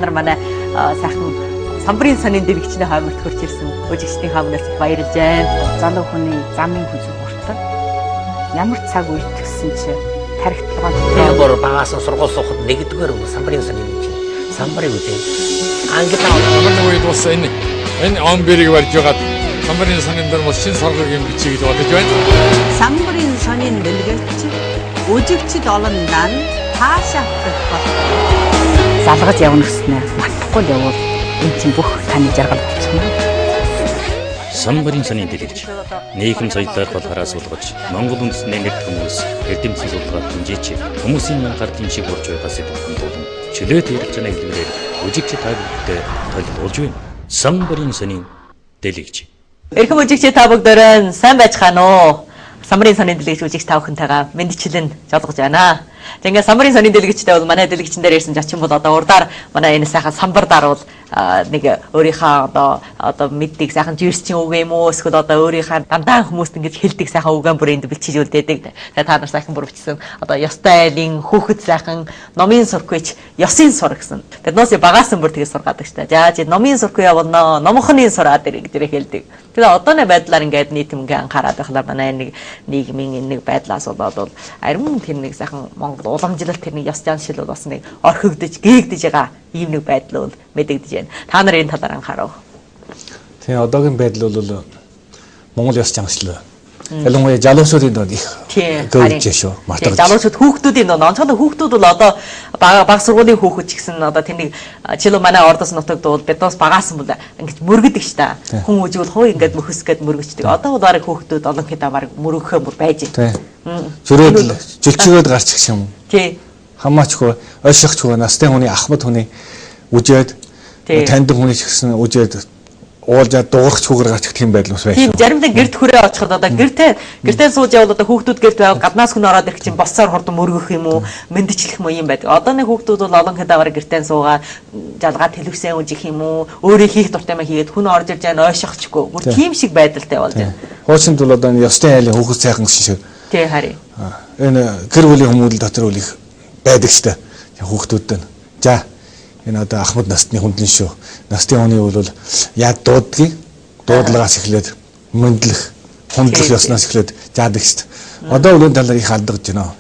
нар манай сайхан самбарын сонин дэлгэчний хойморт хурж ирсэн үжигчдийн хаамнаас их баярлж байна. Залуу хүний замын хүзүү хүртэл ямар цаг үеигсэн чи тархитлагаа бор багаас сургууль суухад нэгдүгээр самбарын сонин үжиг. Самбарын үжиг. Англи үед бас энэ амбэрийг барьж байгаа самбарын сонин дээр бас шин соргог юм бичиж бодож байна. Самбарын сонин дэлгэч үжигчд олондоо таашаах бол залгаж явна гэснээр мартахгүй явбал энэ чинь бүх таны жаргал болчихно. Самбарын сонин дэлгэч нийгэм соёлоор болохоор суулгаж Монгол үндэстний нэг хүмүүс эрдэмтэн судалгаад хэмжээч хүмүүсийн мянгаар тэмшиг болж байгаас хандуулан чөлөөт ярилж байгаа хэлбэрээр үжигч та бүхэнд толилуулж байна. Самбарын сонин дэлгэч. Эрхэм үжигч та бүгдээрээ сайн байцгаана уу? Самбарын сонин дэлгэч үжигч та бүхэнтэйгээ мэдчилэн жолгож байна. За ингээд самбарын сонин дэлгэчтэй бол манай дэлгэчэн дээр ирсэн зочин бол одоо урдаар манай энэ сайхан самбар даруул нэг өөрийнхөө одоо мэддэг сайхан жирсчин үг юм уу эсвэл одоо өөрийнхөө дандаа хүмүүст ингэж хэлдэг сайхан үгэн бүрээнд бичиж үлдээдэг. Тэгээ та нар сайхан бүр бичсэн одоо ёстой айлын хүүхэд сайхан номын сургүйч ёсын сур гэсэн. Тэрнээс багаасан бүр тэгээ сургадаг штэ. За чи номын сургүй явуулнаа номхны сураа дээр гэж хэлдэг. Тэгээ одооны байдлаар ингээд нийтэм ингээ анхаарал байхлаар манай нэг нийгмийн нэг байдлаас болоод ариун тэр нэг сайхан Монгол уламжлалт тэр нэг ёс заншил бол бас нэг орхигдож гээгдэж байгаа ийм нэг байдал бол мэдэгдэж байна. Та нар энэ талаар анхаарав. Тэгээ одоогийн байдал бол Монгол ёс заншил. Ялангуяа залуучуудын донд их гөрж шүү. Мартаж. Залуучууд хүүхдүүдийн донд онцгой хүүхдүүд бол одоо баг сургуулийн хүүхэд ч гэсэн одоо тэрнийг чило манай ордос нутагт бол биднээс багаасан бол ингэж мөргөдөг ш та. Хүн үжигэл хуу ингэж мөхөс гээд мөргөждөг. Одоо бол барыг хүүхдүүд олон хэд амар мөргөхөө бүр байж байна. Зөрөөд жөлчгөөд гарч гэх юм. Тий. Хамаачгүй ойшихчгүй настай хүний ахмад хүний үжээд танд хүний ч гэсэн үжээд уулзаад дуурахчгүйгээр гарч гэх юм байдал ус байж. Тийм заримдаа гэрт хүрээ очиход одоо гэртээ сууж явал одоо хүүхдүүд гэрт байв гаднаас хүн ороод ирэх чинь боссоор хурдан мөргөх юм уу мэндчлэх юм уу юм байдаг. Одооны хүүхдүүд бол олон хэд аваар гэртээ суугаад жалгаа тэлвсээ үжих юм уу өөрөө хийх дуртай маа хийгээд хүн орж ирж байгаа нь ойшихчгүй. Бүр тийм шиг байдалтай болж байна. Хоочинд бол одоо энэ ёстой айлын хүүхэд сайхан шиг. Тий харъя. Энэ гэр бүлийн хүмүүдэл дотор үл их байдаг штэ. Хүүхдүүд нь. За энэ одоо ахмад насны хүндлэн шүү. Насны хүний бол яг дуудгийг дуудлагаас эхлээд мөндлөх, хөндлөх ёсноос эхлээд жаадаг шүү. Одоо үлийн талаар их алдагж байна.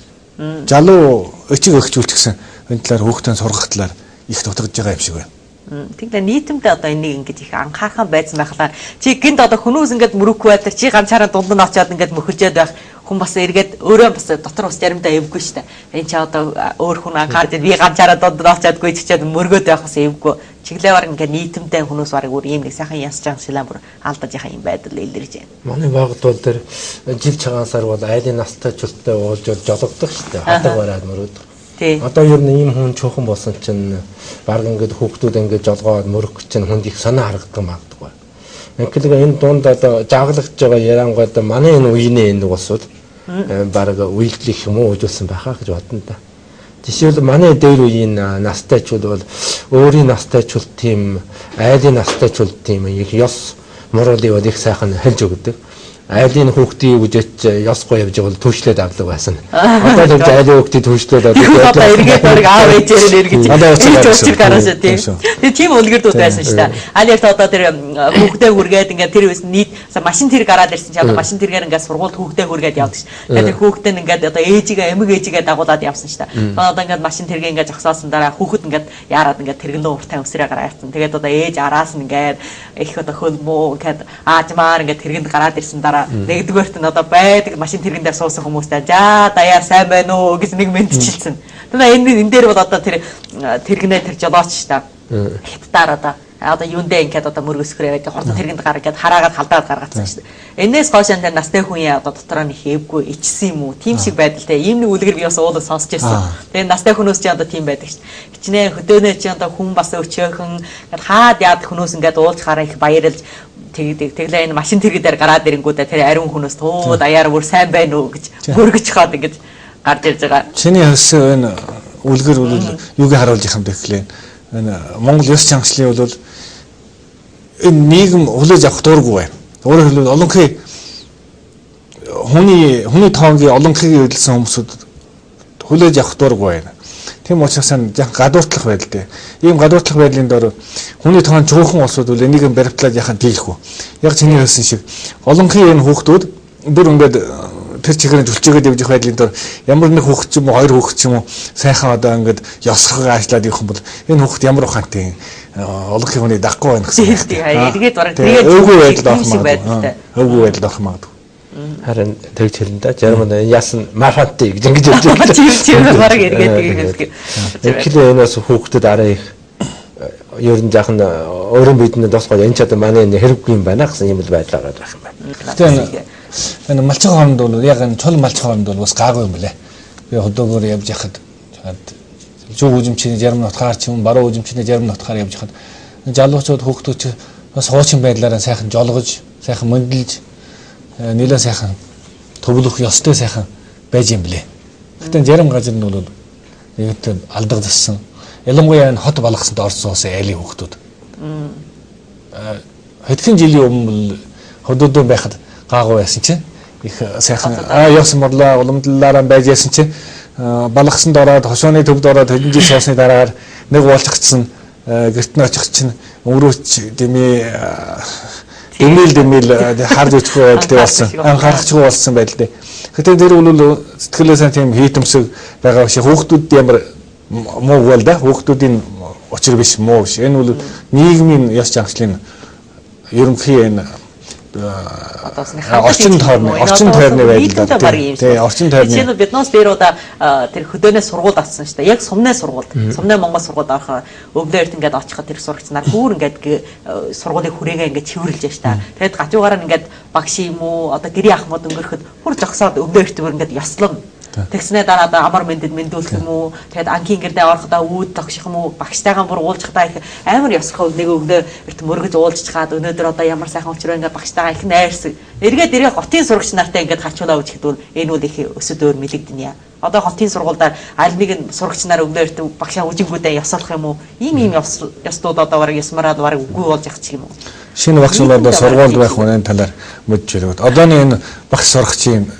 Залуу өчиг өгчүүлч гэсэн энэ талаар хүүхдийн сургах талаар их дутагдж байгаа юм шиг байна. Тэгэхээр нийтэмдээ одоо энийг ингэж их анхаархан байсан байхлаар чи гинт одоо хүмүүс ингэж мөрөхгүй байдаг чи ганцаараа дундан очиод ингэж мөхөжөөд байх хүн бас эргээд өөрөө бас дотор бас заримдаа эвгүй штэ. Энэ чи одоо өөр хүн анхаард би ганцаараа дундан очиод гүйччихэд мөргөөд байх бас эвгүй. Чиглэлээр ингэ нийтэмдээ хүмүүс барыг өөр ийм нэг сайхан яс жаншлаа бүр алдаж яхаа юм байдал илэрж байна. Манай байгуултал дээр жил цагаансаар бол айлын настай чөлтөй уулж жологдох штэ. Хадаг бараад мөрөөд. Одоо ер нь ийм хүн чуухан болсон чинь баг ингээд хүүхдүүд ингээд жолгоод мөрөх чинь хүнд их санаа харагддаг магадгүй. Ингээл энэ дунд одоо жааглагдж байгаа ярангууд манай энэ үеийн энэ усуд баг үйлдэл юм уу үзүүлсэн байхаа гэж бодно та. Жишээлбэл манай дээр үеийн настайчууд бол өөрийн настайчууд тийм айлын настайчууд тийм их ёс моралыг бол их сайхан хэлж өгдөг. Айлын хүүхдийн үжээч ёсгүй явж байгаа бол төвшлээд авдаг байсан. Одоо л айлын хүүхдийн төвшлээд одоо эргээд барыг аав ээжээр эргэж төвчл гараашаа тийм. Тэгээ тийм үлгэрдүүд байсан шүү дээ. Айлын одоо тэр хүүхдээ хүргээд ингээд тэр нийт машин тэр гараад ирсэн чи одоо машин тэргээр ингээд сургуульд хүүхдээ хүргээд явдаг шүү. Тэгээ тэр хүүхдээ нь ингээд одоо ээжигээ эмэг ээжигээ дагуулад явсан шүү дээ. Одоо ингээд машин тэргээ ингээд зогсоосон дараа хүүхэд ингээд яарад ингээд тэргэлэн уртай өсрөө гараа явсан. Тэгээд одоо ээж араас нь ингээд их одоо хөлмөө ингээд аажмаар ингээд тэргэнд гараад ирсэн дараа нэгдүгээрт нь одоо байдаг машин тэргэндээ суусан хүмүүстэй за даяар сайн байна уу гэж нэг мэдчилсэн. Тэгээ энэ дээр бол одоо тэр тэргэнээ тэр жолооч та хятадаар одоо юундээ ингээд одоо мөргөсгөрөө хурдан тэргэнд гаргаад хараагаад халдаад гаргацсан шүү дээ. Энээс хойш энэ настай хүн яа одоо дотороо нэг хэвгүй ичсэн юм уу? Тим шиг байдалтай. Ийм нэг үлгэр би бас уулаа сонсч байсан. Тэгээ настай хүмүүс ч одоо тийм байдаг шүү дээ. Хичнээн хөдөөнөө чи одоо хүн бас өчөөхөн ингээд хаад яад хүмүүс ингээд уулж хараа их баярлж тэглээ энэ машин тэргээр гараад ирэнгүүтээ тэр ариун хүнөөс туу даяар бүр сайн байна уу гэж мөргөж хаад ингэж гарч ирж байгаа. Чиний хэлсэн энэ үлгэр бол юуг харуулж их юм бэ гэхлээр энэ Монгол ёс заншлын бол энэ нийгэм хүлээж авах дурггүй байна. Өөрөөр хэлбэл олонхий хүний тоонгийн олонхийг эдэлсэн хүмүүсүүд хүлээж авах дурггүй байна. Тийм учраас яг гадууртлах байдалтай. Ийм гадууртлах байдлын дор хүний тоон чөөхөн улсууд үл энийг баримтлаад яхад дийлэхгүй. Яг чиний хэлсэн шиг олонхын энэ хүүхдүүд бүр ингээд тэр чигээр зүлчээгээд явж байгаа байдлын дор ямар нэг хүүхд ч юм уу, хоёр хүүхд ч юм уу сайхан одоо ингээд ёсрохоо ажиллаад явах юм бол энэ хүүхд ямар ухаантай олонхын хүний дахгүй байна гэсэн. Эргээд бараг тэгээд өвгөө байдалд авах магадгүй. Өвгөө байдалд авах магадгүй. Харин тэгж хэлэн да. Зарим нь яасан мафантай гэж ингэж хэлж байгаа. Тийм бараг эргээд тэгээд. Тэгэхээр энэс хүүхдэд арай их ер нь жаахан өөрийн бидэнд тосгоо энэ ч одоо манай хэрэггүй юм байна гэсэн юм л байдлаар байгаа юм байна. Тэгээд энэ малчин хооронд бол яг энэ чул малчин хооронд бол бас гаагүй юм лээ. Би хөдөөгөр явж яхад зөв үжимчний зарим нутгаар ч юм баруун үжимчний зарим нутгаар явж яхад залуучууд хүүхдүүд бас хуучин байдлаараа сайхан жолгож, сайхан мөндөлж нэлээд сайхан төвлөх ёстой сайхан байж юм блэ. Гэтэ зарим газар нь бол нэгт алдагдсан. Ялангуяа энэ хот балгасанд орсон улсын айлын хүүхдүүд. Хэдхэн жилийн өмнө хөдөөдөө байхад гаагүй байсан чинь их сайхан явсан бодлоо уламжлалаараа байж яасан чинь балгасанд ороод хошооны төвд ороод хэдэн жил суусны дараагаар нэг уулзчихсан гэрт нь очих чинь өнгөрөөч дэмий дэмэл харж үчгүй байдалтай болсон. Анхаарахгүй болсон байдалтай. Гэтэ тэр бол сэтгэлээсээ тийм хийтэмсэг байгаа шиг хүүхдүүд ямар муу бол да хүүхдүүдийн учир биш муу биш. Энэ бол нийгмийн ёс заншлын ерөнхий энэ орчин тойрны байдал тий орчин тойрны чинь биднээс дээрөөда тэр хөдөөнөөс сургууль авсан шүү дээ. Яг сумны сургууль, сумны Монгол сургууль орох өвлөөрт ингээд очиход тэр сурагч нар бүр ингээд сургуулийн хүрээгээ ингээд чивэрлж штэ. Тэгэд гажуугаар нь ингээд багш юм уу одоо гэрийн ахмад өнгөрөхөд бүр зогсоод өвлөөрт бүр ингээд ёслон тэгснээ дараа амар мэндүүлэх юм уу тэгэд ангийн гэрдээ орохдоо үүд тогших юм уу багштайгаа бүр уулзахдаа их амар ёсрох нэг өвлөө эрт мөргөж уулзч хаад өнөөдөр одоо ямар сайхан учраа ингээд багштайгаа их найрс эргээд хотын сурагч нартай ингээд хачуулаа үжихэд энэ бол их өсөд өөр мэлэгдэнэ. Одоо хотын сургуульдаар аль нэгэн сурагч нар өвлөө эрт багшаа үжингүүдээ ёсолох юм уу ийм ёслууд одоо бараг ёсмараад бараг үгүй болж явах юм уу. Шинэ багш болоод сургуульд байх үнэн талаар мэдж ирээд одооны энэ багш сурагчийн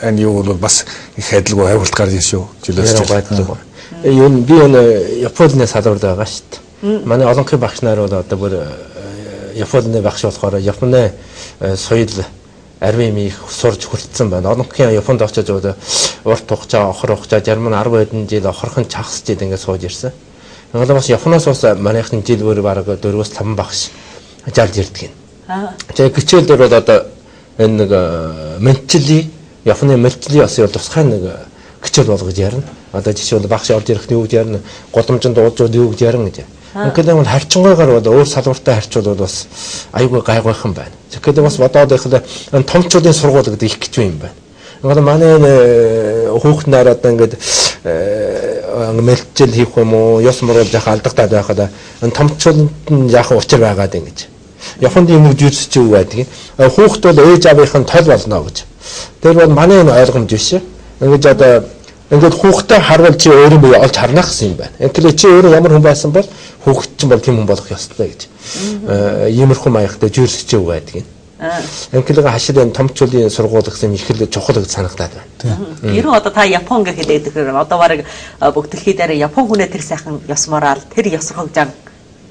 энэ юу бол бас их адилгүй хавилт гарч ирсэн шүү. Жилээс байдаг. Юу би энэ Японы салбарт байгаа шүү дээ. Манай олонхын багш нар бол одоо бүр Японы багш болохоор Японы соёл арвим их сурж хүртсэн байна. Олонхын Японд очиж одоо урт хугацаа, охор хугацаа, зарим нь 10 хэдэн жил охорхон чагсж ингээд сууж ирсэн. Ингээд бас Японоос бас манайхны жил бүр бараг 4-5 багш жалж ирдэг юм. Тэгээ гिचэл дээр бол одоо энэ нэг ментали Японы мэлтлийн яс бол тусгай нэг гिचэл болгож ярина. Одоо жишээ нь багш орж ирэх нь юу гэж ярина, голомжинд дуулжууд юу гэж ярина гэж. Ингээд нэг харьцангуйгаар бол өөр салбартай харьцуулбал бас аюулгүй гайхайхан байна. Тэгэхээр бас бодоод байхад энэ томчуудын сургууль гэдэг их гэж юм байна. Ингээд манай хүүхд нар одоо ингээд мэлтэл хийх юм уу, ёс мөрөж яхаа алдагтаад байхад энэ томчуудын яхаа учир байгаад ингэж. Японд юм үжирч юу байдаг. Хүүхд бол ээж аавынхын тол болно гэж. Тэр бол манай энэ ойлгомж биш. Ингээд одоо ингээд хүүхдэд харвал чи өөрөө бие олж харнах гэсэн юм байна. Тэгэхээр чи өөрөө ямар хүн байсан бол хүүхд чинь бол тийм хүн болох ёстой гэж. Иймэрхүү маягтай жирсч юу байдаг юм. Ингээд хашир энэ томчуудын сургууль гэсэн их л чухал гэж санагдаад байна. Ер нь одоо та Япон гэхэд одоо бараг бүгд дэлхийд дээр Япон хүнээ тэр сайхан ёс морал, тэр ёсрохог зан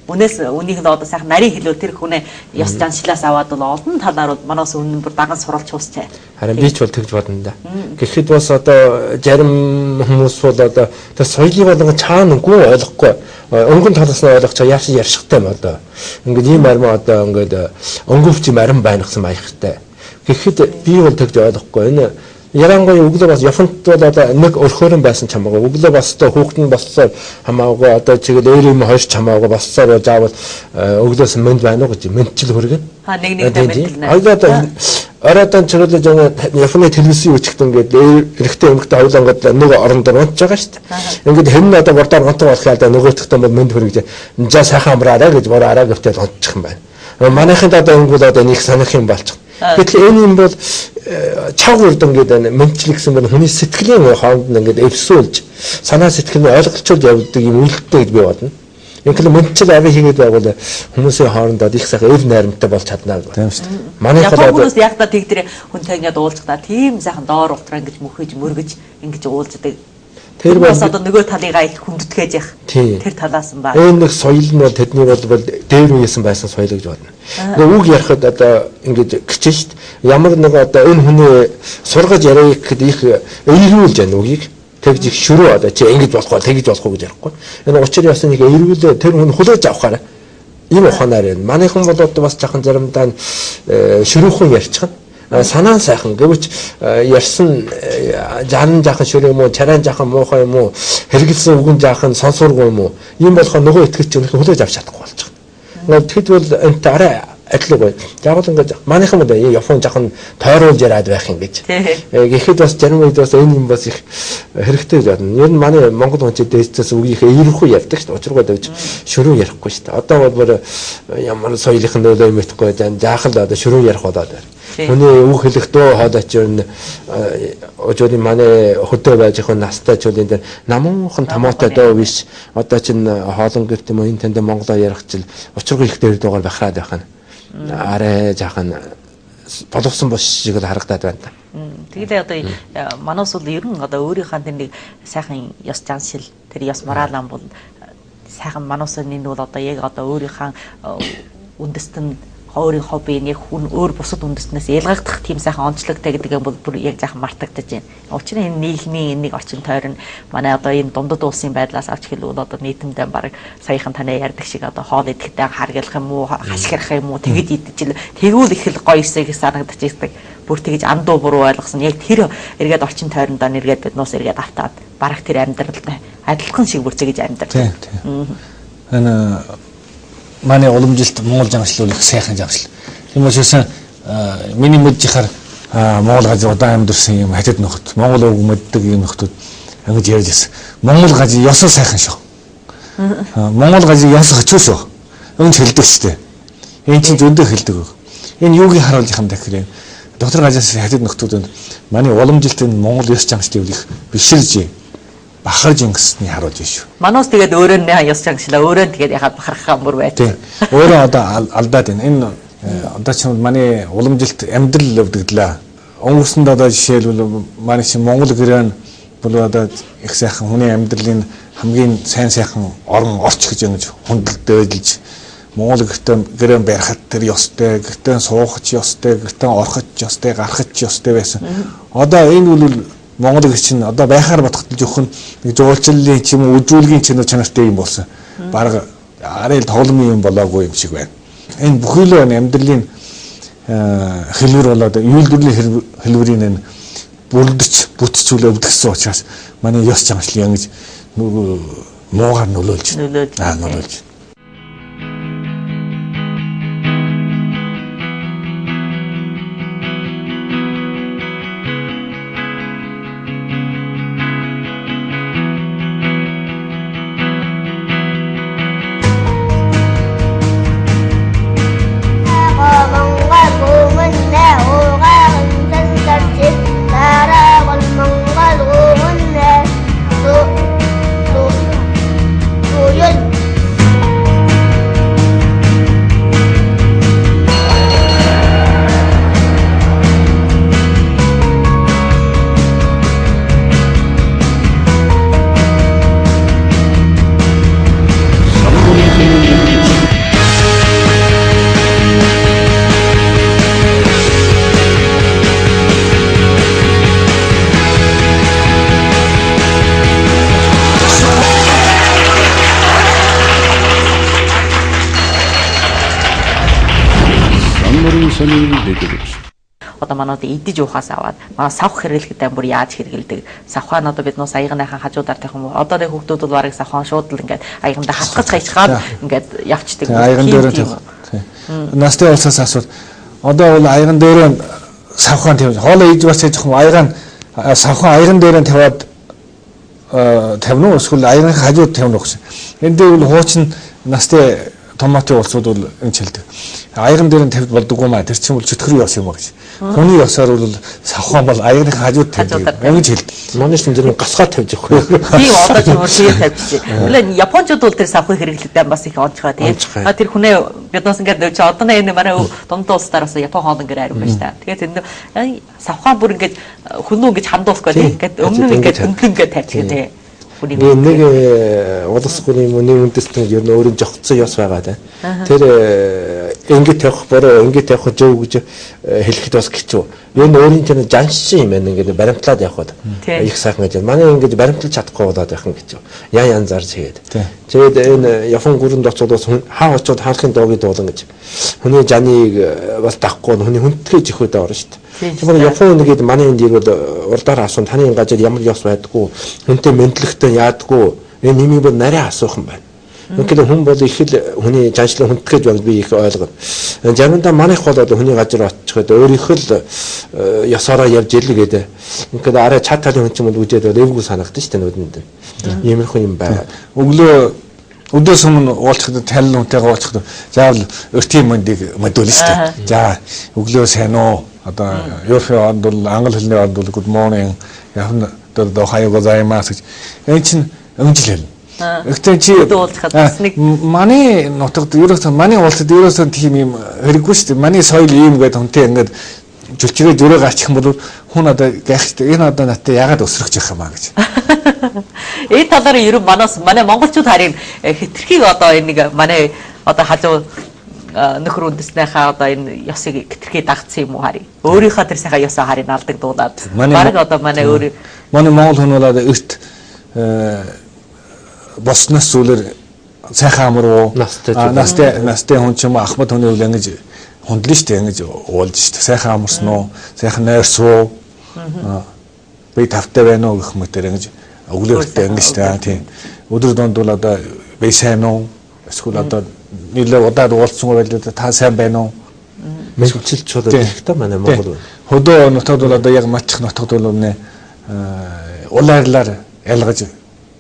үнээс үнийг л одоо сайхан нарийн хэлээр тэр хүнээ ёс заншлаас аваад бол олон талаар бол манаас өмнө бүр даган суралж хуусчаа. Харин би ч бол тэгж бодно да. Гэхдээ бас одоо зарим хүмүүс бол одоо тэр соёлыг бол цаана үгүй ойлгохгүй. Өнгөн талаас нь ойлгох чаа яаш яршигтай юм одоо. Ингээд ийм арим одоо ингээд өнгөвч арим байна гэсэн маягтай. Гэхдээ би бол тэгж ойлгохгүй. Энэ Ярангуй өглөө бас Японд бол одоо нэг өрхөөрөн байсан ч хамаагүй. Өглөө бас одоо хүүхэд нь боссоор хамаагүй одоо чигээр өөр юм хоёр ч хамаагүй боссоор заавал өглөөс мэнд байна уу гэж мэдчил хүргэн. Нэг мэдлэнэ. Одоо оройдон чиглэж Японы телевизийн үчигт ингээд эрэгтэй эмэгтэй хоёулаа ингээд нэг орон дээр унтж байгаа шүү дээ. Ингээд хэн нь одоо бордоор унтах болох яа нөгөөтгтөө бол мэнд хүргэж за сайхан амраарай гэж бороо гэвтэл унтчих юм байна. Манайхын одоо өнгөл одоо нэг санах юм болчих. Тэгэхээр энэ юм бол чаг үрд ингээд мэнчлэг гэсэн бол хүний сэтгэлийн хооронд ингээд эвсүүлж санаа сэтгэлийг ойлголцуулж явуулдаг юм үйлдэлтэй гэж би бодно. Ингээд мэнчл ави хийгээд байгуул хүмүүсийн хоорондоо их сайхан эв найрамдтай болж чадна гэх. Тийм шүү дээ. Манайхад хүмүүс яг та тэг тэр хүнтэй ингээд уулзах та тийм сайхан доор утраа ингэж мөхөж мөргөж ингэж уулздаг. Тэр бас одоо нөгөө талыгаа их хүндэтгэж явах. Тэр талаас нь баг. Энэ нэг соёл нь бол тэдний бол дээр үеэсэн байсан соёл гэж бодно. Нөгөө үг ярихад одоо ингэж гिचэн шүү дээ. Ямар нэг одоо энэ хүний сургаж яриа гэхэд их эерүүлж байна үгийг. Тэгж их шүрүү одоо чи ингэж болохгүй тэгж болохгүй гэж ярихгүй. Энэ учир ясны нэг эерүүлээ тэр хүн хулгаж авахаараа ийм ухаанаар байна. Манайхан бол одоо бас жахан заримдаа шүрүүхэн ярьчихна. Санаа сайхан гэвч ярьсан жаан жаахан шүрээ юм уу, чарайн жаахан муухай юм уу, хэрэгэлсэн үгэн жаахан сонсооргүй юм уу? Ийм болохоор нөгөө итгэж өнөх хөлөөж авч чадахгүй болж байна. Тэгэд бол энэ арай адилхан гоё. Яг л ингээд манайхан одоо Япон жаахан тойруулж яриад байх юм гэж. Гэхдээ бас зарим үед бас энэ юм бас их хэрэгтэй гэж байна. Ер нь манай Монгол хүн дээдсээс үгийнхээ ирэхгүй ярьдаг шүү дээ. Учиргүй давж шүрүү ярихгүй шүү дээ. Одоо бол ямар соёлынх нь нөлөө юм итгэхгүй жаахан одоо шүрүү ярих болоод байна. Хүний үг хэлэх дөө хоолойч ер нь өчигдөр манай хөдөө байж их настай чөлөөнд дээр намуухан томоотой дөө биш. Одоо чинь хоолон гэрт юм энэ тэнд монголоор ярих чил учиргүй их дээр дуугаар бахраад байх нь. Арай жаахан болгосон бош шиг л харагдаад байна. Тэгэлээ одоо манайс бол ер нь одоо өөрийнхөө тэр нэг сайхан ёс заншил тэр ёс моралан бол сайхан манайсын энэ бол одоо яг одоо өөрийнхөө үндэстэн өөрийн хоббиг яг хүн өөр бусад үндэстнээс ялгагдах тийм сайхан онцлогтой гэдэг нь бол бүр яг жаахан мартагдаж байна. Учир нь энэ нийгмийн нэг орчин тойрон манай одоо энэ дундад улсын байдлаас авч хэлбэл одоо нийтэмдээ баг саяхан танай ярьдаг шиг одоо хоол идэхдээ харгалах юм уу, хашгирах юм уу, тэгэж идчихэл тэгвэл их л гоё эсэг санагдаж ирдэг. Бүр тэгэж андуу буруу ойлгосон. Яг тэр эргээд орчин тойрондоо нэргээд бид нуус эргээд автаад бараг тэр амьдралтай адилхан шиг бүр зэгэж амьдардаг. Энэ манай уламжилт Монгол жамшлал их сайхан жамшил. Тийм учраас миний мэдчихээр Монгол газар удаан амьдсан юм хатад нөхд Монгол үг мэддэг юм нөхдүүд ингэж ярьж байсан. Монгол газар ёсоо сайхан шүү. Монгол газар ёс очив шүү. Önç хэлдэг шүү дээ. Энэ чинь зөндөө хэлдэг. Энэ юугийг харуулж юм дахир доктор газраас хатад нөхдүүд манай уламжилт Монгол ёс жамшлыг биширж бахарж ингэсний харуулж байна шүү. Манус тэгээд өөрөө нэ ёс жагшлаа өөрөө тэгээд яхад бахархаа мөр байт. Өөрөө одоо алдаад байна. Энэ одоо ч манай уламжилт амьдрал өвдөгдлээ. Өнгөрсөнд одоо жишээлбэл манай чинь Монгол гэрэн бол одоо их сайхан хүний амьдралын хамгийн сайн сайхан орон орч гэж ингэж хүндэлдэг байлж Монгол гэрэн барихад тэр ёстой, гэртээ суух ч ёстой, гэртээ орох ч ёстой, гарах ч ёстой байсан. Одоо энэ бол Монгол гэр чинь одоо байхаар батгатж өгөх нэг жуулчлалын ч юм уу үзүүлгийн чанартай юм болсон. Бараг арай л тоглоомын юм болоогүй юм шиг байна. Энэ бүхий л амьдралын хэлбэр болоод үйлдвэрлэлийн хэлбэрийн бүрдэж бүтцүүлээ өвдгсөн учраас манай ёс чанарчлал ингэж муугаар нөлөөлж нөлөөлж. Одоо манай идэж уухаас аваад манай савх хэрэглэхэд бүр яаж хэрэгэлдэг. Савхаа нь одоо бид нус аягныхаа хажуудаар тавих юм уу? Одоо нэг хүүхдүүд бол барыг савхаа шууд л ингээд аягандаа хатгаж хайчгаад ингээд явчдаг. Аяган дээр тавих. Настай улсаас асууд. Одоо бол аяган дээр савхаа тавих. Хоолоо идэж бас яж юм аяган савхаа аяган дээр тавиад тавина уу? Эсвэл аягны хажууд тавина уу гэсэн. Энд дээр бол хуучин настай томатын улсууд бол энэ хэлдэг. Аяган дээр нь тавьд болдоггүй маа. Тэр чинь бол чөтгөрийн ёс юм аа гэж. Хүний ёсоор бол савхан бол аягны хажууд тавьдаг. Ингэж хэлдэг. Манай чинь зэрэг гасгаа тавьж явах. Тийм одоо ч бүр тийм тавьчих. Үлээ Япончууд бол тэр савхыг хэрэглэхдээ бас их онцгой тийм. Тэр хүнээ биднээс ингээд чи одоо энэ манай дунд улсаар бас Япон хоолн гэр ариун байна та. Тэгээд энэ савхаа бүр ингээд хүнүү ингэж хандуулахгүй тийм. Ингээд өмнө нь ингээд хөндлөн ингээд тавьчих тийм. хүний нэг улсгүй юм нэг үндэстэн ер нь өөрийн жогцсон ёс байгаа да. Тэр ингэж тавих бороо ингэж тавих зөв гэж хэлэхэд бас хэцүү. Ер нь өөрийн чинь жаншин юм байна ингээд баримтлаад явхад их сайхан гэж. Манай ингэж баримтлаж чадахгүй болоод байх юм хэцүү. Ян янзаар тэгээд. Тэгээд энэ Япон гүрэнд очоод бас хаа очоод хаалхын доогийн дуулан гэж. Хүний жаныг бас дахгүй хүний хүндтгэж ихүүд орно шүү дээ. Тэгэхээр Япон нэгэд манай энд ирвэл урдаар асуун таны газар ямар ёс байдгүй хүнтэй мэдлэгтэй яадгүй энэ нэмийг бол нарийн асуух юм байна. Үнэхээр хүн бол их л хүний жаншлан хүндтгэж байгааг би их ойлгоно. Заримдаа манайх бол хүний газар очиход өөрийнх л ёсороо явж илгээд үнэхээр арай чад талын хүн ч юм уу үжээд эвгүй санагдаж шүү дээ нүдэнд. Иймэрхүү юм байна. Өдөөс өмнө уулзахад танил үнтэйгээ уулзахад заавал өртийн мэндийг мэдүүлнэ шүү дээ. За өглөө сайн уу? Одоо Европын онд бол англи хэлний онд бол good morning яхна одоо хаяа гозаймас гэж энэ чинь өмжил хэл. Гэхдээ чи манай нутагт ерөөсөө манай улсад ерөөсөө тийм юм хэрэггүй шүү дээ. Манай соёл ийм гэдэг хүнтэй ингээд жүлчгээ зөрөө гарчих юм бол хүн одоо гайхдаг энэ одоо надад яагаад өсрөх юм аа гэж. Энэ талаар ер нь манай монголчууд харин хэтэрхийг одоо энэ нэг манай одоо хажуу нөхөр үндэснийхээ одоо энэ ёсыг хэтэрхий дагцсан юм уу харин. Өөрийнхөө тэр сайхан ёсоо харин алдагдуулаад. Бараг одоо манай монгол хүн бол эрт босноос зүйлэр сайхан амруу настай хүн ч юм ахмад хүний үл ингэж хундлын штэ ингэж уулж штэ сайхан амарсан уу сайхан нойрсуу би тавтай байна уу гэх мэтэр ингэж өглөөртэй ингэж та тийм өдөр донд бол одоо би сайн уу эсвэл одоо нэлээд удаад уулзсан байлаа та сайн байна уу мэлчилж чулаад ихтэй манай монгол хөдөө нутагд бол одоо яг матчих нутагд бол нэ улаарлаар ялгаж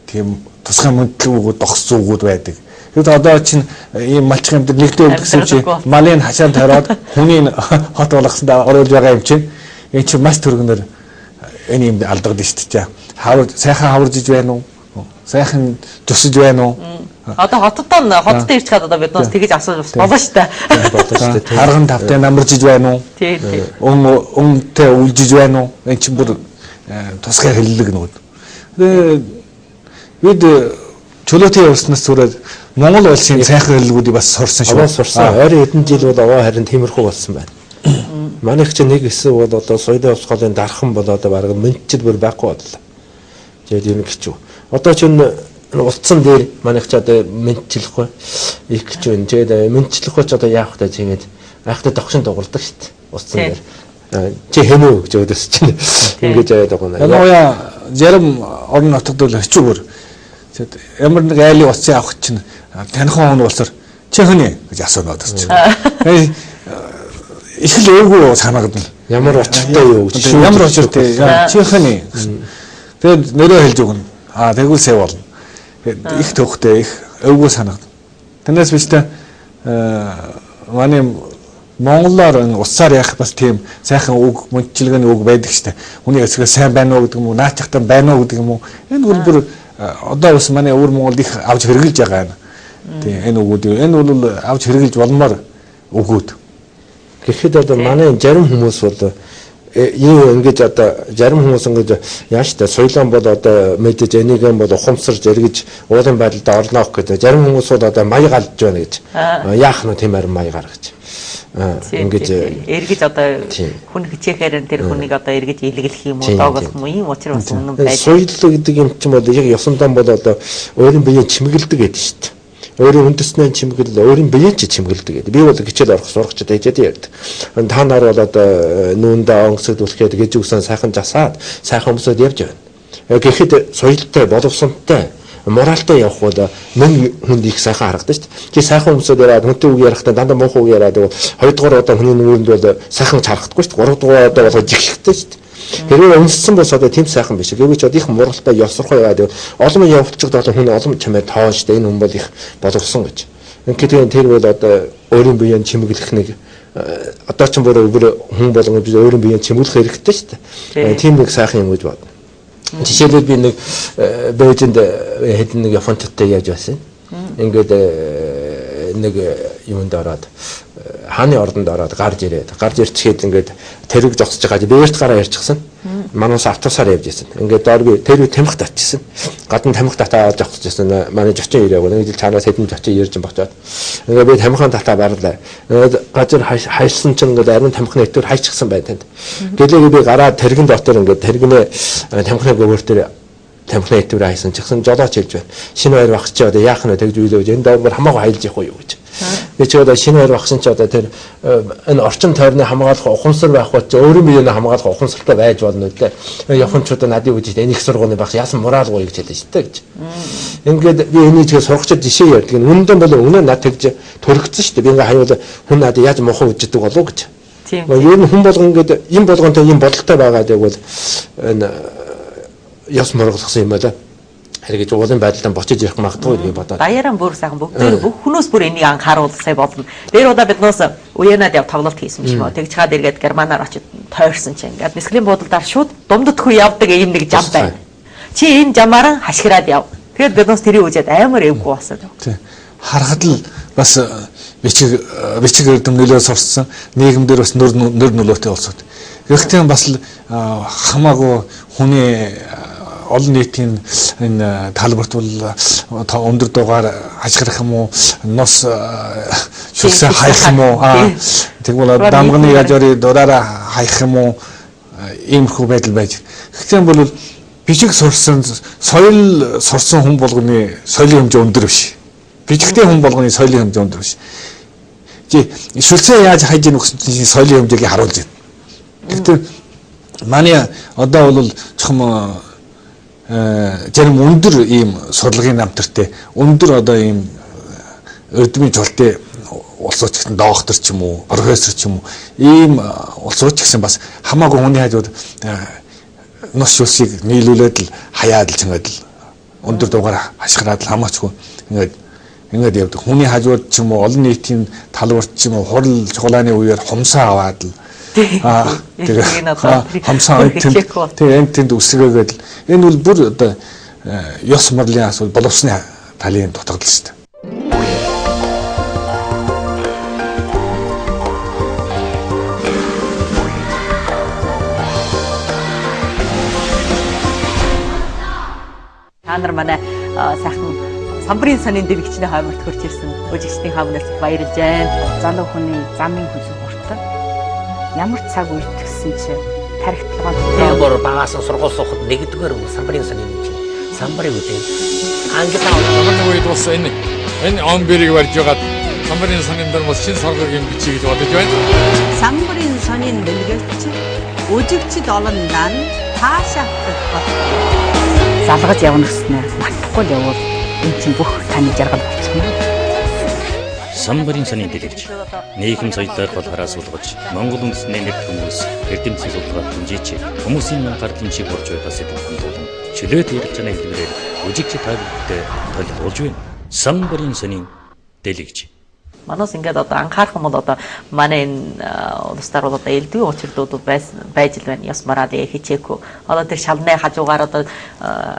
тийм тусгай мөндлөг үгүүд догс зүгүүд байдаг. Тэгэд одоо чинь ийм малчих юм дээр нэгдээ өгсөн чи малын хашаанд хараад хүний хот болгосондоо оруулж байгаа юм чинь энэ чинь маш түргэнээр энэ юм алдагдсан шүү дээ. Сайхан хаварж иж байна уу? Сайхан тусаж байна уу? Одоо хотод ирч хаад одоо биднээс тэгэж асууж болно шүү дээ. Харган тавтай намарж иж байна уу? Тийм. Өмтэй үлжиж байна уу? Энэ чинь бүр тусгай хэллэг нүүд. Бид чөлөөтэй явснаас зүрээд Монгол улсын сайхан хэллэгүүдийг бас сурсан шүү. Сурсан. Ойрын хэдэн жил бол аваа харин тиймэрхүү болсон байна. Манайх чинь нэг хэсэг бол одоо соёлын хувьсгалын дархан бол одоо бараг мэдчил бүр байхгүй бодлоо. Тэгээд юм хэцүү. Одоо чинь улцсан дээр манайх ч одоо мэдчлэхгүй их гэж байна. Тэгээд мэдчлэхгүй ч одоо яах вэ тэгээд айхтай тогшин дуурдаг шүү дээ. Улцсан дээр. Чи хэнүү гэж өдөөс чинь ингэж яваад байгаа юм. Яа зарим орон нутагд бол хэцүүгээр ямар нэг айлын уцын авах чинь танихан хүн болсоор чи хөний гэж асуунаад байна. Их л өөгүй санагдана. Ямар очтой юу гэж. Ямар очтой чи хөний. Тэгээд нэрөө хэлж өгнө. Тэгвэл сая болно. Их төвхтэй их өөгүй санагдана. Танаас биш та манай монголоор уцаар яах бас тийм сайхан үг мөнчлөгийн үг байдаг штэ. Хүний эсрэг сайн байна уу гэдэг юм уу, наачхтай байна уу гэдэг юм уу. Энэ бол бүр одоо бас манай өвөр Монголд их авч хэрэгжилж байгаа юм. Тийм энэ үгүүд энэ бол авч хэрэгжилж болмоор үгүүд. Гэхдээ одоо манай зарим хүмүүс бол ингэж одоо зарим хүмүүс ингэж яаш та соёлон бол одоо мэдээж энийг бол ухамсарж эргэж уулын байдалд орноо гэдэг. Зарим хүмүүс бол одоо маяг алдж байна гэж. Яах нь тийм арин маягаар гэж. Ингэж эргэж одоо хүн хичээхээр тэр хүнийг одоо эргэж илгэлэх юм уу доогох юм ийм учир бас үнэн байж. Соёл гэдэг юм чинь бол яг ёсондон бол одоо өөрийн биеийг чимэглэдэг гэдэг шүү дээ. Өөрийн үндэснээ чимэглэл өөрийн биеийг ч чимэглэдэг гэдэг. Би бол хичээл орох сурагчд ээжэд ярьдаг. Та нар бол одоо нүүндээ онгоцогдуулахад гэж үгсэн сайхан жасаад сайхан өмсөд явж байна. Гэхдээ соёлтой боловсронтой моралтай явах бол мөн хүнд их сайхан харагдаж шүү дээ. Чи сайхан өмсөд яриад хүнтэй үг ярихдаа дандаа муухай үг яриад хоёрдугаар удаа хүний нүрэнд бол сайхан харагдахгүй шүү дээ. Гуравдугаар удаа бол жигшихтэй шүү дээ. Хэрвээ өмссөн бол одоо тийм сайхан биш. Гэвч одоо их моралтай ёсорхой яваад олон явуулчихд одоо хүн олон чамайг тоон шүү дээ. Энэ хүн бол их боловсон гэж. Ингээд тэр бол одоо өөрийн биеийг чимэглэх нэг одоо ч бүр хүн болгон бид өөрийн биеийг чимэглэх хэрэгтэй шүү дээ. Тийм нэг сайхан юм гэж байна. Жишээлбэл би нэг Бээжинд хэдэн нэг Япончтой яаж байсан. Ингээд нэг юмд ороод хааны ордонд ороод гарч ирчихэд ингээд тэрэг зогсож байгаа. Бээрт гараа ярьчихсан. Манаас автобусаар явж ирсэн. Ингээд доор би тэр тамхи татчихсан. Гадна тамхи татаад зогсож ирсэн. Манай зочин ирээгүй. Нэг жил цаанаас хэдэн зочин ирж бочоод. Ингээд би тамхиан татаа барлаа. Газар хайсан чинь ингээд ариун тамхины өтөр хайчихсан байна танд. Гэлээ би гараа тэрэгэн дотор ингээд тэрэгнээ тамхины гөвөр дээр тамхины өтөр хайсан чихсэн жолооч хэлж байна. Шинэ баяр багч чи одоо яах нь тэгж үйлөөж энэ доор хамаагүй хайлж явах юу гэж. Би ч одоо шинэ баяр багш чи одоо тэр энэ орчин тойрны хамгаалах ухамсар байх бол өөрийн биеийг хамгаалах ухамсартай байж болно үлээ. Явханчудаа надад үгэж энийг сургуулийн багш яасан мураалгүй гэж хэлсэн шүү дээ гэж. Ингээд би энийг ч сурагчид жишээ ярьдаг. Үнэндээ бол үнэ над тэгж төрөгцсөн шүү дээ. Би ингээ хаяул хүн надад яаж мухан үждэг болов гэж. Тийм. Ер нь хүн болгон ингээд юм болгонтой юм бодолтой байгаа гэвэл энэ яс мөрөглөсөн юм байна. Хэрэг уулын байдлаа бочиж ирэх магадгүй гэж бодоод. Даяараа бүр сайхан бүгд бүх хүнөөс бүр энийг анхааруулсай болно. Дээр удаа биднээс уянаад яв тоглолт хийсэн юм шиг. Тэгж чаад эргээд германаар очиж тойрсон чинь ингээд бисклийн буудалдаар шууд думддгүй явдаг ийм нэг зам байна. Чи энэ замаар хашгираад яв. Тэгээд биднээс тэрийг үжээд амар эвгүй болсон. Тий. Харахад л бас бичиг эрдэм нөлөө сурсан. Нийгэмдэр бас нөр нөлөөтэй болсод. Гэхдээ бас л хамаагүй хүний олон нийтийн энэ талбарт бол өндөр дугаар ажиглах юм уу, нос шүлсээ хаях юм уу, тэгвэл дамганы яжори дураараа хаях юм уу, иймэрхүү байдал байж. Гэхдээ бол бичиг сурсан, соёл сурсан хүн болгоны соёлын хэмжээ өндөр биш. Бичигтэй хүн болгоны соёлын хэмжээ өндөр биш. Шүлсээ яаж хайж ийн гэсэн соёлын хэмжээг харуулж байна. Гэхдээ манай одоо бол чухам зарим өндөр ийм сурлагын намтартай өндөр одоо ийм эрдмийн чултын улсууч гэсэн доктор ч юм уу профессор ч юм уу ийм улсууч гэсэн бас хамаагүй хүний хажууд нос шүлсийг нийлүүлээд л хаяад л чангаад л өндөр дугаар хашгираад л хамаачгүй ингээд явдаг. Хүний хажууд ч юм уу олон нийтийн талбарт ч юм уу хурал чухлааны үеэр хумсаа аваад л тэгээ хамсаа тэнд үсгээгээд л энэ бол бүр одоо ёс морлын асуудал боловсны талын дутагдал шүү дээ. Та нар манай сайхан самбарын сонин дэлгэчний хойморт хурж ирсэн өжигчдийн хаамнаас баярлж байна. Залуу хүний замын хүзүү хуртаг ямар цаг үртгсэн чи тархитлагаа тэр багаас сургууль суухад нэгдүгээр самбарын сонин чинь самбарын үдээ ангилаа намайг үед бас энэ он бэрийг барьж байгаа самбарын сонин дээр бас шин саргагийн бичиг гэж бодож байна. Самбарын сонин дэлгэрч өжигчд олондаа таашахдах бол залгаж явна гэснээр мартахгүй л явбал энэ чинь бүх таны жаргал болчихно. Самбарын сонин дэлгэрч нийгэм соёлоор болохоор суулгаж Монгол үндэстний нэг хүмүүс эрдэмтэн судалгаа хэмжээч хүмүүсийн гардын чиг болж байгаа сэдв хандуулан чөлөөт ярих чанаа хэлбэрээр өжигч тайлбартай толгуулж байна. Самбарын сонин дэлгэрч Манаас ингээд одоо анхаарах юм бол одоо манай энэ улсаар бол одоо элдвийн учирдууд байж л байна. Яс мараад хичээхгүй. Одоо тэр шалны хажуугаар одоо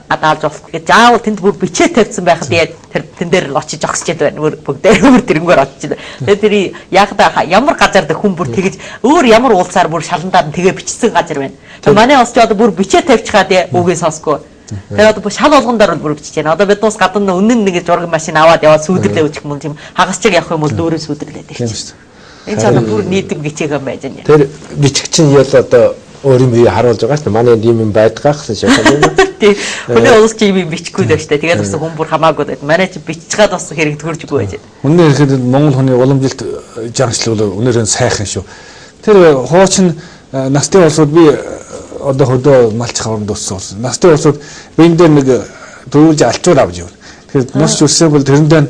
гадаалж болох гэж заавал тэнд бүр бичээ тавьсан байхад тэр тэн дээр л очиж огсчээд байна. Бүгдээр тэрнгээр очиж. Тэгээд тэр яг ямар газар дэх хүн бүр тэгэж өөр ямар уулсаар бүр шаландаад тэгээ бичсэн газар байна. Тэгээд манай улс ч одоо бүр бичээ тавьчихаа үгээ сонсгүй. Тэгээд одоо шал болгондоор л бүр бичиж байна. Одоо бид нус гадна үнэн нэг зураг машин аваад яваад сүйдэрлээ үчих юм тийм хагасчиг явах юм бол дөөрөө сүйдэрлээд их чинь. Энэ ч одоо бүр нийтэм бичээгээ байж байна. Тэр бичиг чинь ял одоо өөрийн бие харуулж байгаа шүү дээ. Манай ийм юм байдгаа гэсэн шиг байна. Тийм. Өнөө улс чи юм бичихгүй л байна шүү дээ. Тэгээд бас хүн бүр хамаагүй байна. Манай чи биччихад бас хэрэг төржгүй байж байна. Үнээр ихэд Монгол хүний уламжилт жаргалчлал үнээрээ сайхан шүү. Тэр хуучин насны улсууд би одоо хөдөө малч хавранд өссөн. Насны улсууд биендээ нэг дөрвөлж алчуур авч явна. Тэгэхээр нус жүрсэн бол тэрэндээ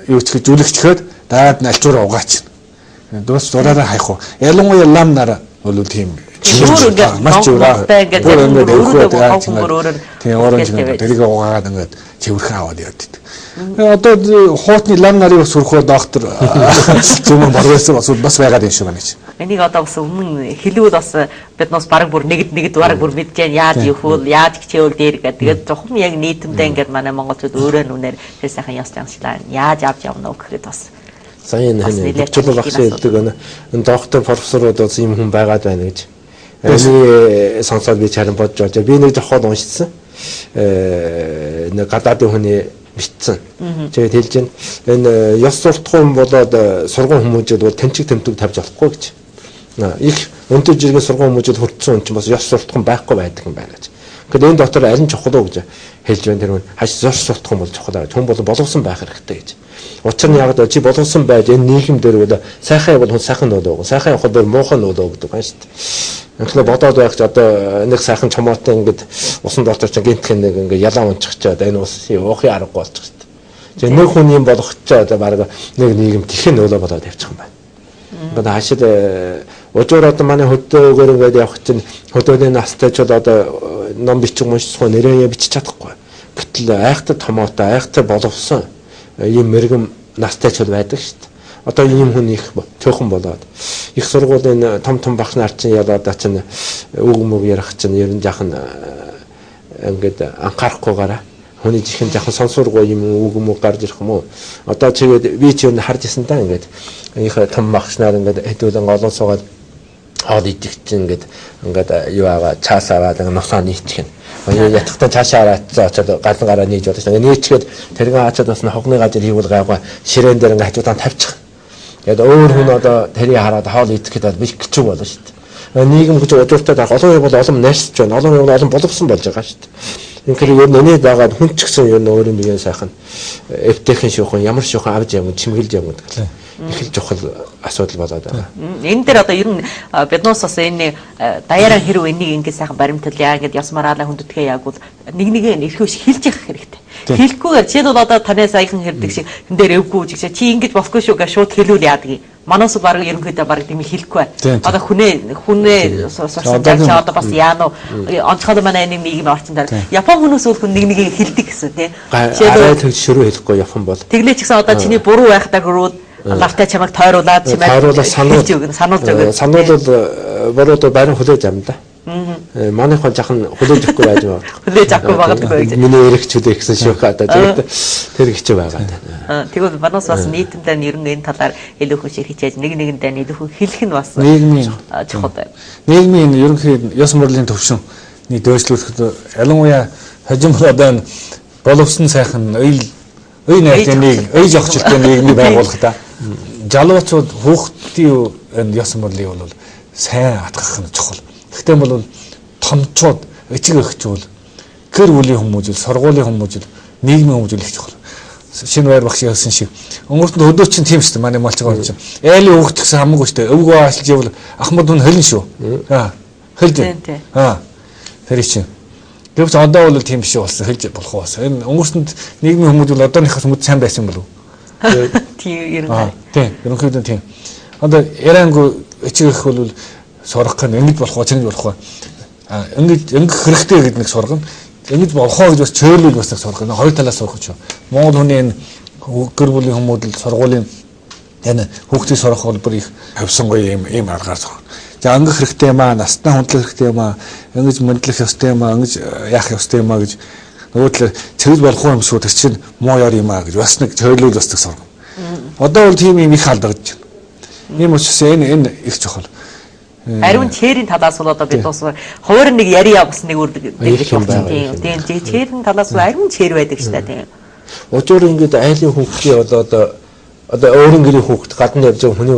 юу ч гэж жүлэгчгээд даад нь алчуур угаач. Дөөс зураараа хайх уу. Ялангуяа лам нараа бол тийм маш чивраа. Тийм оранж тэрийг угаагаад ингээд цэвэрхэн аваад явдаг. Одоо хуутны лам нарыг сүрхөө доктор зөвхөн боргосон бас байгаад юм шиг байна гэж. Энийг одоо бас өмнө хэлүүд бас бид нас бараг бүр нэгд бараг бүр мэдж яаж явуул яаж хичээвэл дээр гэдэг. Тэгээд зөвхөн яг нийтэмдээ ингээд манай монголчууд өөрөө нүнээр тэр сайхан яс жаншлаа яаж авч явна уу гэхэд бас Сайн энэ чөлөө багш хэлдэг энэ доктор профессорууд бас ийм хүн байгаад байна гэж. Энийг сонсоод би чаран бодож байгаа. Би нэг жохоод уншсан. Нэг гадаадын хүний бичсэн. Тэгээд хэлж байна. Энэ ёс суртахуун болоод сургууль хүмүүжүүд бол тэнцэг тэмдэг тавьж болохгүй гэж. Их өндөр жиргэн сургууль хүмүүжүүд хүртсэн хүн чинь бас ёс суртахуун байхгүй байдаг юм байна гэж. Гэхдээ энэ дотор аль нь чухал уу гэж хэлж байна. Тэр хүн хаш ёс суртахуун бол чухал аа. Хүн бол боловсон байх хэрэгтэй гэж. Учир нь яг чи боловсон байж энэ нийгэм дээр бол сайхан явбал хүн сайхан нөлөө өгнө. Сайхан явахад бол муухай нөлөө өгдөг байна шүү дээ. Тэгэхээр бодоод байх ч одоо нэг сайхан чомоотой ингээд усан дотор ч гинтхэн нэг ингээд ялаа унчихчаад энэ усын уухын аргагүй болчих шүү дээ. Тэгээ нэг хүн юм болох ч одоо баг нэг нийгэм тэхэн нөлөө болоод явчих юм байна. Ингээд хашид өдөр одоо манай хөдөөгээр ингээд явах чинь хөдөөний настай ч одоо ном бичих унших нэрээ бичих чадахгүй. Гэтэл айхтар томоотой, айхтар боловсон ийм мэрэгм настай ч байдаг шүү дээ. Одоо ийм хүн их төөхөн болоод их сургуулийн том багш нар чинь ялаад чинь үг мөг ярих чинь ер нь жахан ингээд анхаарахгүйгаараа хүний чихэн жахан сонсооргүй юм үг мөг гарч ирэх юм уу? Одоо чигээд би ч юу харж исэн та ингээд их том багш нар ингээд хэдүүлэн олон суугаад хоол идэх чинь ингээд юу аваа цаас аваад носоо нийтгэн. Ятгахтаа цаашаа хараад очоод галан гараа нээж бодож байгаа. Нээчгээд тэргээ ачаад бас хогны газар хийвэл гайгүй ширээн дээр ингээд хажуудаа тавьчих. Яг өөр хүн одоо тэрийг хараад хоол идэх гэдэг биш гэж болно шүү дээ. Нийгэм гэж удирдах байх олон юм бол олон найрсаж байна. Олон юм олон боловсон болж байгаа шүү дээ. Тэгэхээр ер нь энэний дагаад хүн ч гэсэн ер нь өөрийн биеийн сайхан эвтэйхэн шүүхэн ямар шүүхэн авч явна чимгэлж явна гэдэг. Их л чухал асуудал болоод байгаа. Энэ дээр одоо ер нь биднээс бас энэ даяараа хэрэг энийг ингээд сайхан баримтлаа ингээд яс мараалаа хүндэтгээ яг бол нэг эрхөөш хэлж явах хэрэгтэй. Хэлэхгүйгээр чи бол одоо танай саяхан хэрдэг шиг энэ дээр эвгүй жигшээ чи ингэж болохгүй шүү гэж шууд хэлүүл яадаг юм. Манаас баг ерөнхийдөө баг тийм хэлэхгүй бай. Одоо хүнээ сурсаж одоо бас яано онцгой манай нийгмийн орчин дээр Япон хүмүүс бол хүн нэг хэлдэг гэсэн тийм. Арай тэгж шөрөө хэлэхгүй Япон бол. Тэглээ ч гэсэн одоо чиний буруу байхдаа гөрөөд лавтай чамайг тойруулаад чимээ сануулж өгнө. Сануулбал буруу барин хүлээж авна да. Манай хон жахан хүлээж өгөхгүй байж байгаа. Хүлээж авахгүй байгаа гэж. Миний эрэгчүүд гэсэн шүүх одоо тэгээд тэр хэцүү байгаа. Тэгвэл манаас бас нийтэмдээ ер нь энэ талаар илүү их хичээж нэгэндээ илүү хэлэх нь бас нийгмийн чухал байна. Нийгмийн ерөнхий ёс мөрлийн төвшинний дөөшлүүлэхэд ялангуяа хожимол одоо боловсон сайхан үй найртай нэг үй зохицолтой нийгмийг байгуулах та. Жалуучууд хүүхдийн ёс мөрлийг бол сайн хатгах нь чухал. Гэхдээ бол томчууд эцэг эхчүүл гэр бүлийн хүмүүжил, сургуулийн хүмүүжил, нийгмийн хүмүүжил их чухал. Шинэ байр багш яасан шиг өнгөртөнд өдөө чинь тийм шүү дээ. Манай малч байгаа чинь. Айлын хүүхд гэсэн хамаагүй шүү дээ. Өвгөө аашилж явал ахмад хүн хэлнэ шүү. Хэлж. Тэр чинь. Гэвч одоо бол тийм биш болсон. Хэлж болох болсон. Энэ өнгөртөнд нийгмийн хүмүүжил одооныхаас мөд сайн байсан болов. Тийм ер нь. Тийм. Ерөнхийдөө тийм. Одоо яриангүй эцэг эх бол сурах гэн ингэж болох уу, ингэж болох уу. Ингэж хэрэгтэй гэдэг нэг сургана. Ингэж болох уу гэж бас чөөлөл бас сургана. Хоёр талаас сурах ч. Монгол хүний энэ гэр бүлийн хүмүүдэл сургуулийн энэ хүүхдийн сурах холбор их хавсан гоё ийм аргаар сурах. За ангих хэрэгтэй юм аа, настай хөндлөх хэрэгтэй юм аа, ингэж мэдлэх ёстой юм аа, ингэж яах ёстой юм аа гэж нөгөө талаар цэвэр болох юм шүү. Тэр чинь муу яар юм аа гэж бас нэг чөөлөл бас сургана. Одоо бол тийм юм их алдагдаж байна. Ийм учраас энэ их чухал. Ариун чэрийн талаас бол одоо бид бас хуваар нэг яриа бас нэг үрдэг тийм чэрийн талаас ариун чэр байдаг шүү дээ тийм. Өчигдөр ингээд айлын хүүхдийн одоо өөрийн гэрийн хүүхд гадна явж байгаа хүний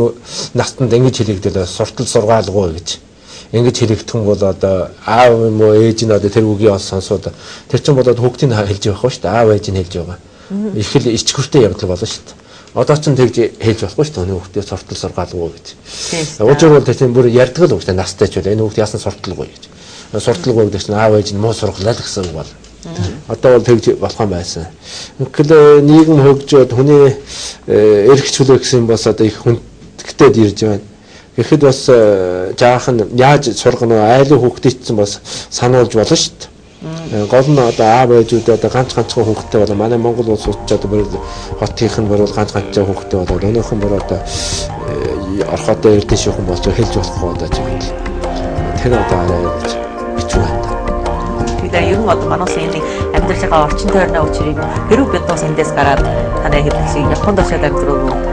настанд ингэж хэлэгдэл суртал сургаалгүй гэж. Ингэж хэлэгдэх юм бол одоо аав юм уу ээж нь одоо тэр үгийг сонсоод тэр чинь болоод хүүхдийн хэлж явах шүү дээ. Аав ээж нь хэлж байгаа. Их л ичгүүртэй явдал болно шүү дээ. Одоо ч тэгж хэлж болохгүй шүү дээ. Хүний хүүхдээ суртал сургаалгүй гэж. Өчигдөр бол тийм бүр ярьдаг л үг шүү дээ. Настай ч үл энэ хүүхд яасан сурталгүй гэж. Сурталгүй гэдэг чинь аав ээж нь муу сургалаа л гэсэн үг бол. Одоо бол тэгж болох юм байсан. Ингээл нийгэм хөгжөөд хүний эрх чөлөө гэсэн бас одоо их хүндэгтэй ирж байна. Тэгэхэд бас жаахан яаж сургана вэ? Айлын хүүхдийдсэн бас сануулж болно шүү дээ. Гол нь одоо аав ээжүүд одоо ганцхан хүүхдтэй бол манай Монгол улс учраас бүр хотынх нь бүр ганцхан хүүхдтэй бол өнөөхөн бүр одоо орхотоо эрдэнэ шүүхэн болж хэлж болохгүй одоо жишээ. Тэр одоо арай бичүү байна. Тэгээд ер нь одоо манайс энэ амьдрал байгаа орчин тойрны учрыг хэрэг бид бас эндээс гараад танай хэлдэг шиг Японд очиад амьдрал